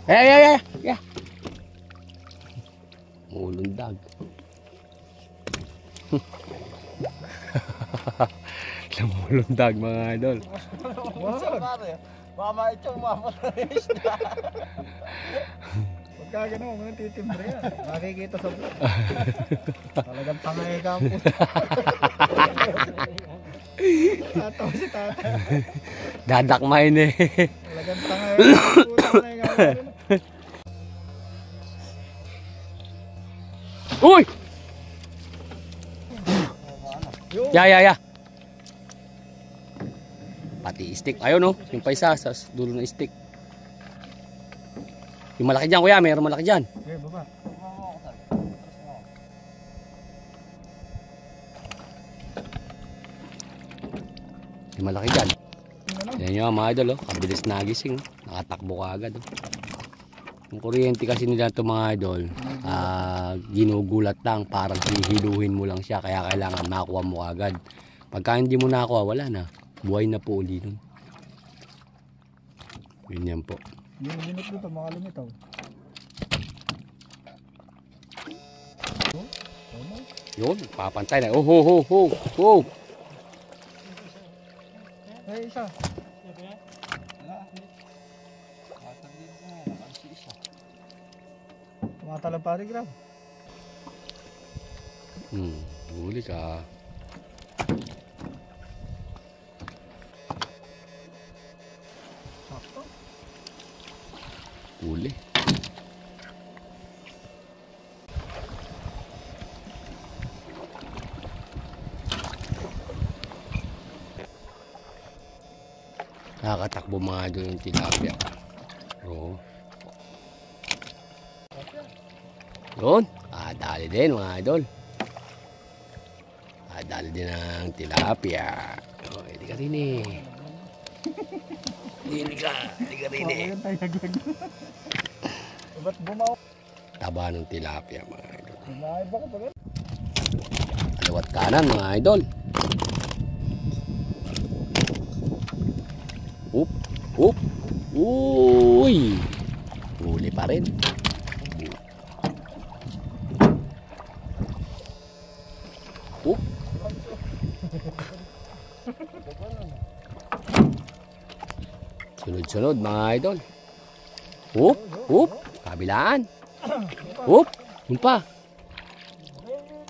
Yeah. Mulundag. Lumulundag mga idol. Mama ito, mama na isda. Pagka gano'n, mga titimbre yan. Makikita sa vlog. Talagang tangay ka po. Tataw si tata. Dadakmain eh. Talagang tangay ka po. Tangay ka po. Uy! Ya. Pati stick. Ayun no, yung pa isa sa dulo ng stick. Yung malaki dyan kuya, mayroon malaki dyan. Okay, baba. Yung malaki dyan. Yan nyo mga idol, oh. Kabilis nagising. Nakatakbo ka agad. Oh. Yung kuryente kasi nila ito mga idol, ginugulat lang, parang hihiluhin mo lang siya, kaya kailangan makuha mo agad. Pagka hindi mo nakuha, wala na. Buhay na po uli nun. Ganyan po. Yung minute dito, makalimitaw. Yun, papantay na. Oh. Ay, isa. Tumatalang pari grab. Huli ka. Huli. Nakakatakbo mga idol yung tilapia. Oo. Yun. Dali din mga idol. Dali din ang tilapia. Oh, hindi ka rin eh. Hindi ka rin eh. Ba't bumaw? Taba ng tilapia mga idol. Bumahay ba ka ba? Kaliwat kanan mga idol. Up. Uy. Huli pa rin. Up. Sunod-sunod mga idol. Up. Kabilaan. Up. Yun pa.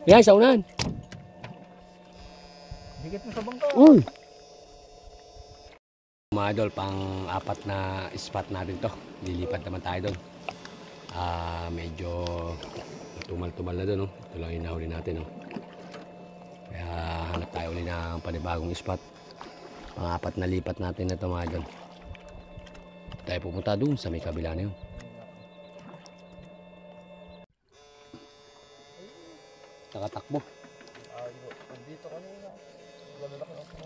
Yan, sa unahan. Dikit mo sa bangka. Uy. Mga idol, pang apat na spot natin to. Lilipat naman tayo doon. Medyo tumal-tumal na doon. No? Ito lang yung nahuli natin. No? Kaya hanap tayo ulit ng panibagong spot. Pang apat na lipat natin na ito mga idol. Tayo pupunta doon sa may kabila na yun. Nakatakbo. Dito kanina. Lalaki ako.